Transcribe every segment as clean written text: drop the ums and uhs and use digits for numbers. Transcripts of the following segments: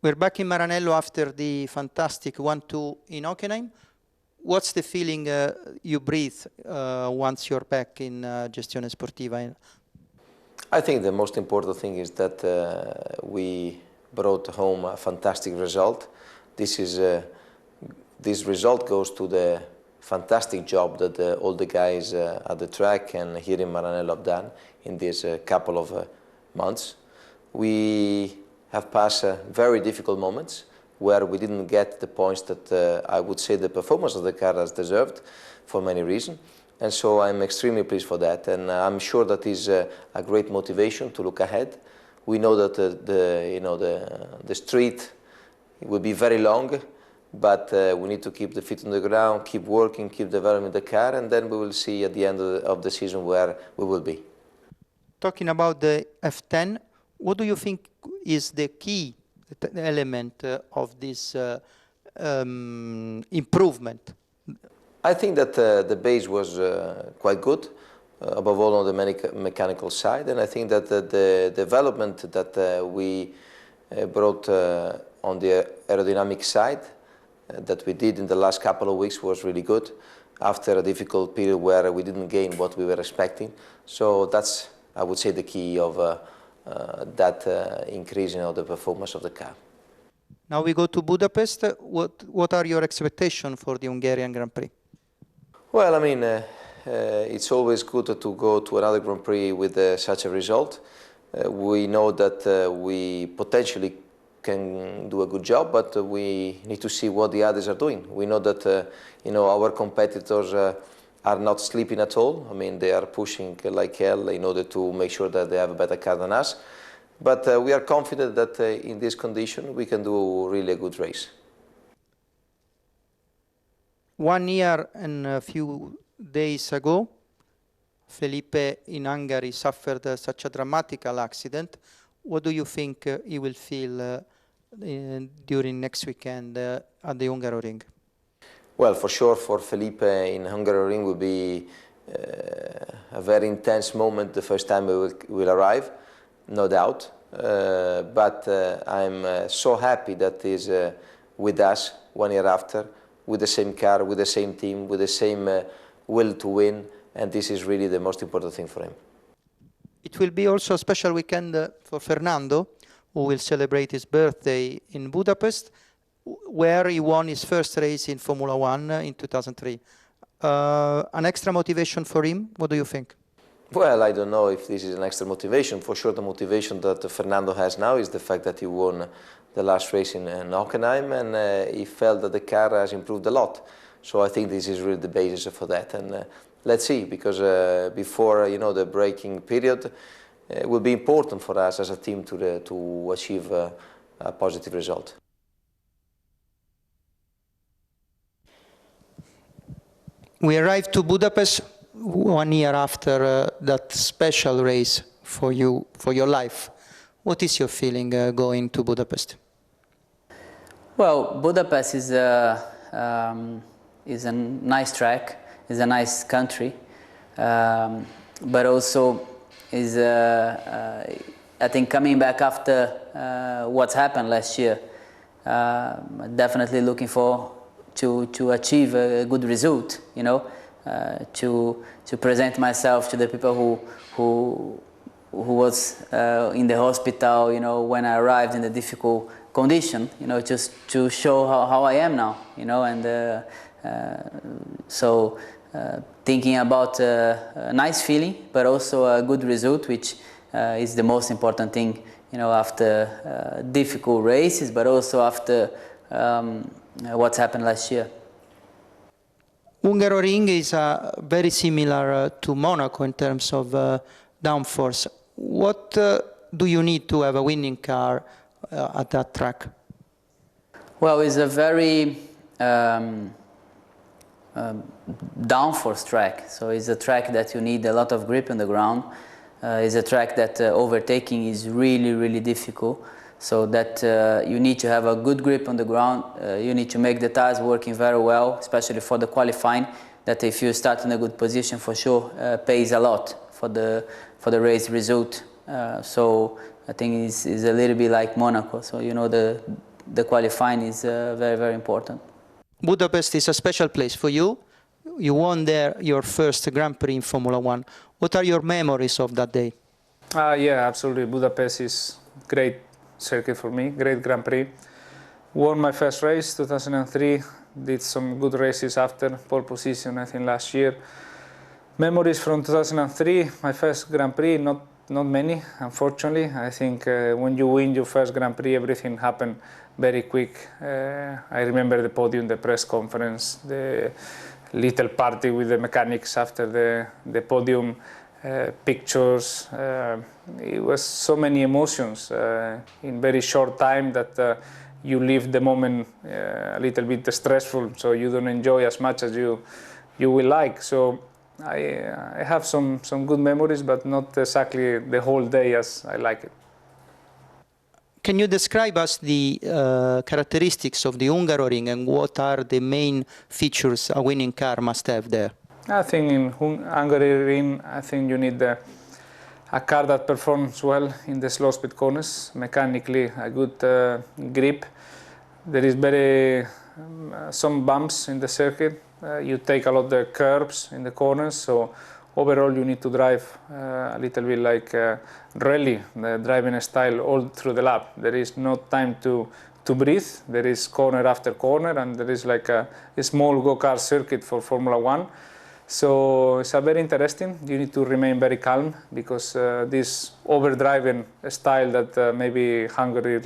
We're back in Maranello after the fantastic 1-2 in Hockenheim. What's the feeling you breathe once you're back in Gestione Sportiva? I think the most important thing is that we brought home a fantastic result. This result goes to the fantastic job that all the guys at the track and here in Maranello have done in these couple of months. We have passed very difficult moments where we didn't get the points that I would say the performance of the car has deserved for many reasons. And so I'm extremely pleased for that. And I'm sure that is a great motivation to look ahead. We know that the street will be very long, but we need to keep the feet on the ground, keep working, keep developing the car, and then we will see at the end of the season where we will be. Talking about the F10, what do you think is the key element of this improvement? I think that the base was quite good, above all on the mechanical side, and I think that the development that we brought on the aerodynamic side that we did in the last couple of weeks was really good after a difficult period where we didn't gain what we were expecting. So that's, I would say, the key of that increase in the performance of the car. Now we go to Budapest. What are your expectations for the Hungarian Grand Prix? Well, I mean, it's always good to go to another Grand Prix with such a result. We know that we potentially can do a good job, but we need to see what the others are doing. We know that our competitors are not sleeping at all. I mean, they are pushing like hell in order to make sure that they have a better car than us. But we are confident that in this condition we can do really a good race. 1 year and a few days ago, Felipe in Hungary suffered such a dramatical accident. What do you think he will feel during next weekend at the Hungaroring? Well, for sure, for Felipe in Hungaroring will be a very intense moment the first time we will arrive, no doubt. But I'm so happy that he's with us 1 year after, with the same car, with the same team, with the same will to win, and this is really the most important thing for him. It will be also a special weekend for Fernando, who will celebrate his birthday in Budapest, where he won his first race in Formula One in 2003. An extra motivation for him? What do you think? Well, I don't know if this is an extra motivation. For sure, the motivation that Fernando has now is the fact that he won the last race in Hockenheim, and he felt that the car has improved a lot. So I think this is really the basis for that. And let's see, because before the braking period, it will be important for us as a team to achieve a positive result. We arrived to Budapest 1 year after that special race for you, for your life. What is your feeling going to Budapest? Well, Budapest is a nice track, is a nice country, but also is I think coming back after what's happened last year, definitely looking for to achieve a good result, to present myself to the people who was in the hospital, when I arrived in the difficult condition, just to show how I am now, and so thinking about a nice feeling, but also a good result, which is the most important thing, after difficult races, but also after what's happened last year. Hungaroring is very similar to Monaco in terms of downforce. What do you need to have a winning car at that track? Well, it's a very downforce track, so it's a track that you need a lot of grip on the ground. It's a track that overtaking is really, really difficult, so that you need to have a good grip on the ground. You need to make the tires working very well, especially for the qualifying, that if you start in a good position, for sure pays a lot for the race result. So I think it's a little bit like Monaco, so the the qualifying is very, very important. Budapest is a special place for you. You won there your first Grand Prix in Formula One. What are your memories of that day? Yeah, absolutely. Budapest is great circuit for me, great Grand Prix. Won my first race, 2003. Did some good races after, pole position, I think, last year. Memories from 2003, my first Grand Prix, not many, unfortunately. I think when you win your first Grand Prix, everything happened very quick. I remember the podium, the press conference, the little party with the mechanics after the podium, pictures. It was so many emotions in very short time that you leave the moment a little bit stressful, so you don't enjoy as much as you will like. So I have some good memories, but not exactly the whole day as I like it. Can you describe us the characteristics of the Hungaroring and what are the main features a winning car must have there? I think in Hungary, I think you need a car that performs well in the slow speed corners, mechanically a good grip. There is some bumps in the circuit. You take a lot of the curves in the corners, so overall you need to drive a little bit like rally, the driving style all through the lap. There is no time to breathe. There is corner after corner, and there is like a small go-kart circuit for Formula One. So it's a very interesting. You need to remain very calm because this overdriving style that maybe Hungary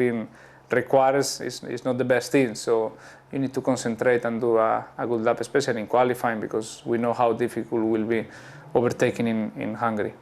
requires is not the best thing. So you need to concentrate and do a good lap, especially in qualifying, because we know how difficult it will be overtaking in Hungary.